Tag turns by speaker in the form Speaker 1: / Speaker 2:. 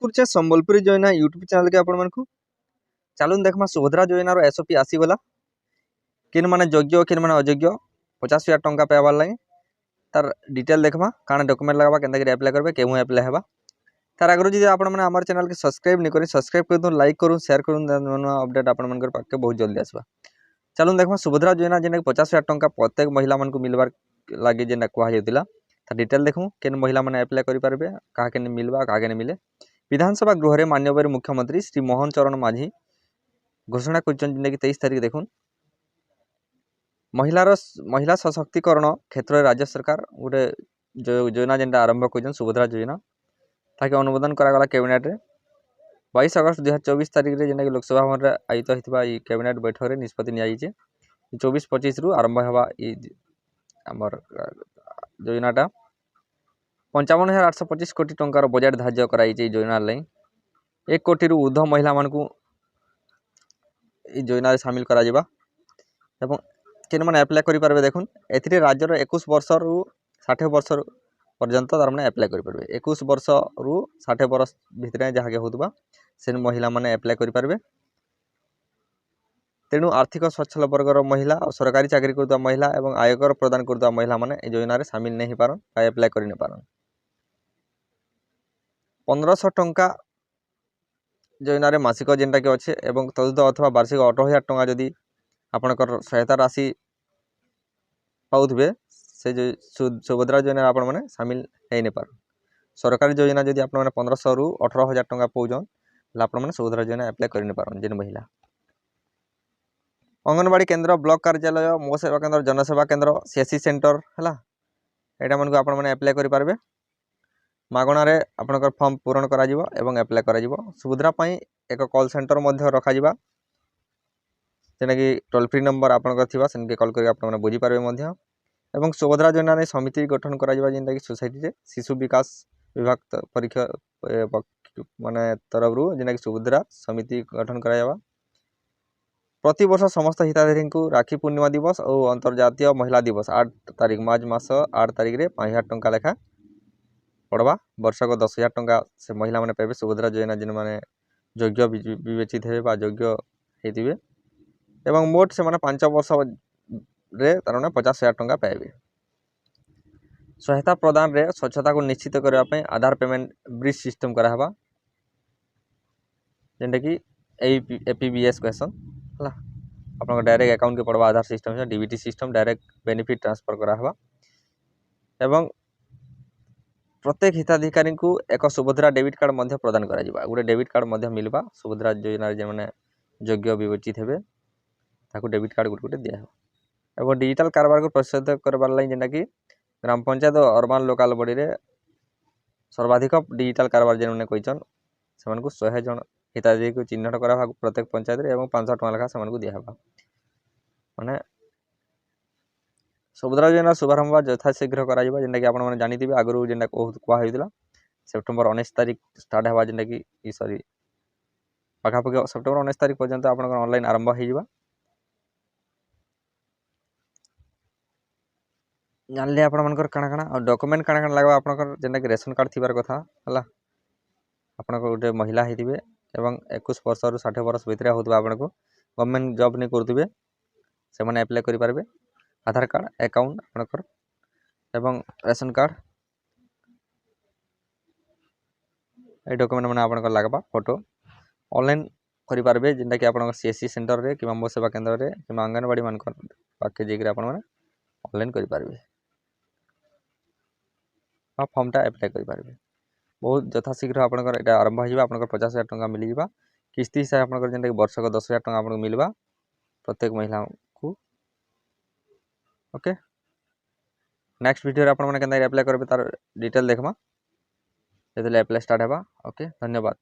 Speaker 1: କରୁଛେ ସମ୍ବଲପୁରୀ ଯୋଜନା YouTube channel के आपण मानकु चलून देखमा सुभद्रा योजनार एसओपी आसीगला किन माने योग्य किन माने अयोग्य 50,000 टंका पाइबार लगे तार डिटेल देखमा काना डॉक्यूमेंट लगवा केनता कि अप्लाई करबे केहू अप्लाई हेबा तार आगरो जदि आपण माने हमर चैनल के सब्सक्राइब नहीं करी सब्सक्राइब कर दो लाइक करू शेयर करू नवा अपडेट आपण मानकर पाके बहुत जल्दी आसबा। चलून देखमा सुभद्रा योजना जेने 50,000 टंका प्रत्येक महिला मानकु मिलबार लागी जेना कुहा जेतिला ता डिटेल देखू केन महिला माने अप्लाई करि पारबे काहा के मिलबा काहा के मिले। विधानसभा गृह रे माननीय मुख्यमंत्री श्री मोहन चरण माझी घोषणा करछन जेने कि 23 तारिख देखून महिला सशक्तिकरण क्षेत्र राज्य सरकार गोटे योजना जेनटा आरंभ करछन सुभद्रा योजना ताकि अनुमोदन करागला कैबिनेट रे 22 अगस्त 2024 तारिख रे जेना कि लोकसभा भवन रे आयोजित हितबा ई कैबिनेट बैठक रे निष्पत्ति निया जाइछे 24-25 रु आरंभ हेबा ई हमर योजनाटा 55,825 कोटी टंकार बजेट धार्य कराई योजना लाई 1 कोटी रु ऊर्ध्व महिला मानकु योजना रे शामिल करा जिबा एवं केन माने अप्लाई करि पारबे देखुन एथिरे राज्य रो 21 वर्ष रु 60 वर्ष पर्यंत तार माने अप्लाई करि पारबे 21 वर्ष रु 60 वर्ष भितरे जहा के होतबा सेन महिला माने अप्लाई करि पारबे। तेणु आर्थिक सच्छल वर्गर महिला और सरकारी चाकरी करता महिला एवं आयकर प्रदान करता महिला माने ए योजना रे शामिल नहीं पारन आ अप्लाई करि न पारन। 1500 टंका योजना रे मासिक जेनटा के अच्छे एवं तदुद अथवा वार्षिक 18,000 टंका जदि आपनकर सहायता राशि पाउथबे से जो सुभद्रा योजना आपण माने शामिल हे ने पार। सरकारी योजना जदि आपण माने 1500 रु 18,000 टंका पाउजन आपण माने सुभद्रा योजना अप्लाई करि न पारन जेन महिला। अंगनवाड़ी केंद्र ब्लॉक कार्यालय मो सेवा केंद्र जनसेवा केंद्र सीएससी सेंटर हला एटा मन को आपण माने अप्लाई करि पारबे मागणा रे आपनकर फॉर्म पूरण करा जिवो एवं अप्लाई करा जिवो। सुभद्रा पई एक कॉल सेंटर मध्ये रखा जिबा जेना कि टोल फ्री नंबर आपनकर थिबा सेनके कॉल करि आपण माने बुझी पारबे मध्ये एवं सुभद्रा योजना रे समिति गठन करा जिबा जेंटा कि सोसाइटी रे शिशु विकास विभाग परीक्षा माने तरफ रु जेना कि सुभद्रा समिति गठन करा जाबा। प्रति वर्ष समस्त हिताधिकारी को राखी पूर्णिमा दिवस और अंतर्जातीय महिला दिवस 8 तारिख मार्च मास 8 तारिख रे 5,000 टंका लेखा पड़वा वर्षक 10,000 टंका से महिला माने पाइबे सुभद्रा योजना जिन माने योग्य विवेचित हेबे बा योग्य हेतिबे एवं मोट से माने 5 वर्ष रे तार माने 50,000 टंका पाइबे। सहायता प्रदान रे स्वच्छता को निश्चित करबा पई आधार पेमेंट ब्रिज सिस्टम करा हबा जेंटा कि एपीबीएस कहसन हला आपन डायरेक्ट अकाउंट के पड़वा आधार सिस्टम से DBT system direct benefit transfer करा हबा एवं प्रत्येक हिताधिकारी को एक सुभद्रा डेबिट कार्ड मध्य प्रदान करा जिबा गोटे डेबिट कार्ड मध्य मिलबा सुभद्रा योजना जे माने योग्य विवेचित हेबे ताकू डेबिट कार्ड गुटे दिया हो एवं डिजिटल कारबार को प्रोत्साहित करबार लागि जेना कि ग्राम पंचायत और अर्बन लोकल बॉडी रे सर्वाधिक डिजिटल कारबार जे माने कहिचन सेमान को 100 जन हिताधिकारी को चिन्हट करा भाग प्रत्येक पंचायत रे एवं 500 टका लेखा सेमान को दिया हबा माने सुभद्रा योजना शुभारंभ यथाशीघ्र करा जिबा जेंटा कि आपण माने जानि दिबे आगरु जेंटा कुआ होइदिला सेप्टेम्बर 19 तारिख स्टार्ट हेबा जेंटा कि ई सॉरी पाखा पाखा सेप्टेम्बर 19 तारिख पर्यंत आपण ऑनलाइन आरंभ हो जिबा। जानले आपण मानकर काना काना और डॉक्यूमेंट काना काना लागबा आपनकर जेंटा कि रेशन कार्ड थिबार कथा हला आपनकर गोटे महिला हेतिबे एवं 21 वर्ष रु 60 वर्ष भितरे होतबा आपनको गवर्नमेंट जॉब नै करथिबे से माने अप्लाई करि पारबे। आधार कार्ड अकाउंट आपनकर एवं रेशन कार्ड ए डॉक्यूमेंट माने आपनकर लागबा फोटो ऑनलाइन करि पारबे जेंटा कि आपनकर सीएससी सेंटर रे कि मो सेवा केंद्र रे कि आंगनवाड़ी मानकर पाके जेकरे आपण माने ऑनलाइन करि पारबे आ फॉर्मटा अप्लाई करि पारबे। बहुत यथाशीघ्र आपनकर एटा आरंभ हो जिबा आपनकर 50,000 टंका मिली जिबा किस्ती हिसाब आपनकर जेंटा कि वर्षक 10,000 टंका आपनको मिलबा प्रत्येक महिला को। ओके नेक्स्ट वीडियो रे आपण माने केनता अप्लाई करबे तार डिटेल देखमा जेतले अप्लाई स्टार्ट हेबा। ओके धन्यवाद।